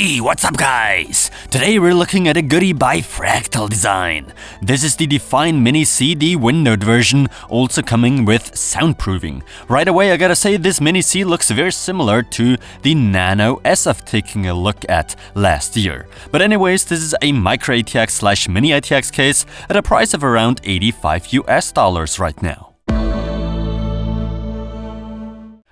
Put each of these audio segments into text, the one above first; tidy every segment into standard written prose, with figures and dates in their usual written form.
Hey, what's up guys? Today we're looking at a goodie by Fractal Design. This is the Define Mini CD windowed version, also coming with soundproofing. Right away I gotta say this Mini C looks very similar to the Nano S I've taken a look at last year. But anyways, this is a Micro-ATX / Mini-ITX case at a price of around $85 right now.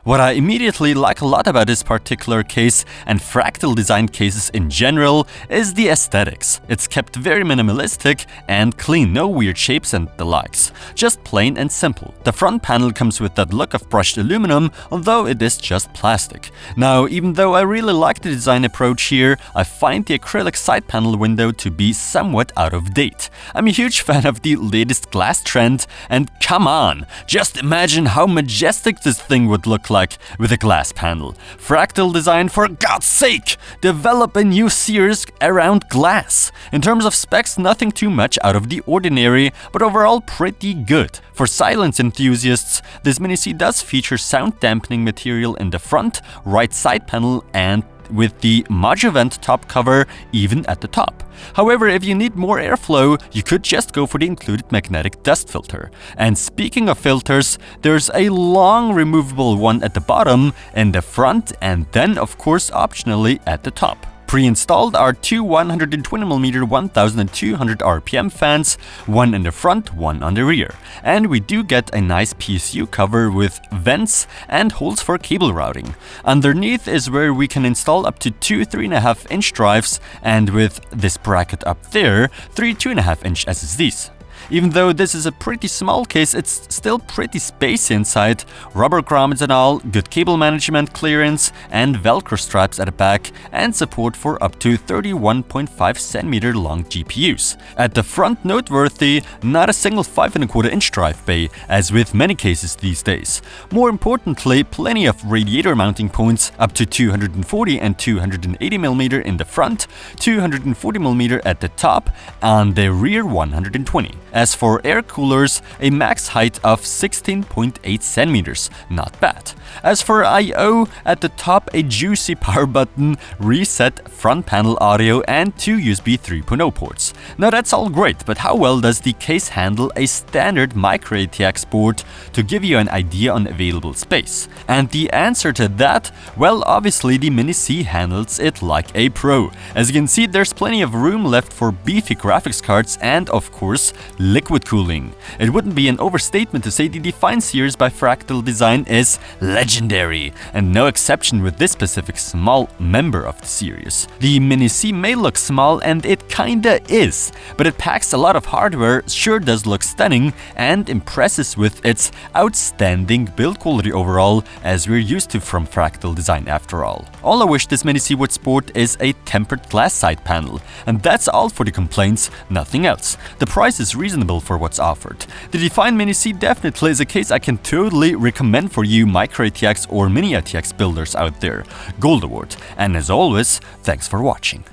What I immediately like a lot about this particular case and Fractal Design cases in general is the aesthetics. It's kept very minimalistic and clean, no weird shapes and the likes. Just plain and simple. The front panel comes with that look of brushed aluminum, although it is just plastic. Now, even though I really like the design approach here, I find the acrylic side panel window to be somewhat out of date. I'm a huge fan of the latest glass trend, and come on, just imagine how majestic this thing would look like with a glass panel. Fractal Design, for God's sake, develop a new series around glass. In terms of specs, nothing too much out of the ordinary, but overall pretty good. For silence enthusiasts, this Mini C does feature sound dampening material in the front, right side panel and with the Moduvent top cover even at the top. However, if you need more airflow, you could just go for the included magnetic dust filter. And speaking of filters, there's a long removable one at the bottom, in the front, and then of course optionally at the top. Pre-installed are two 120mm 1200 RPM fans, one in the front, one on the rear. And we do get a nice PSU cover with vents and holes for cable routing. Underneath is where we can install up to two 3.5-inch drives, and with this bracket up there, three 2.5-inch SSDs. Even though this is a pretty small case, it's still pretty spacey inside. Rubber grommets and all, good cable management clearance, and Velcro straps at the back, and support for up to 31.5cm long GPUs. At the front, noteworthy, not a single 5.25-inch drive bay, as with many cases these days. More importantly, plenty of radiator mounting points, up to 240 and 280mm in the front, 240mm at the top, and the rear 120. As for air coolers, a max height of 16.8cm, not bad. As for I/O, at the top a juicy power button, reset front panel audio, and two USB 3.0 ports. Now that's all great, but how well does the case handle a standard Micro-ATX board, to give you an idea on available space? And the answer to that? Well, obviously the Mini C handles it like a pro. As you can see, there's plenty of room left for beefy graphics cards and, of course, liquid cooling. It wouldn't be an overstatement to say the Define series by Fractal Design is legendary, and no exception with this specific small member of the series. The Mini C may look small, and it kinda is, but it packs a lot of hardware, sure does look stunning, and impresses with its outstanding build quality overall, as we're used to from Fractal Design after all. All I wish this Mini C would sport is a tempered glass side panel, and that's all for the complaints, nothing else. The price is reasonable for what's offered. The Define Mini C definitely is a case I can totally recommend for you Micro-ATX or Mini-ITX builders out there. Gold award. And as always, thanks for watching.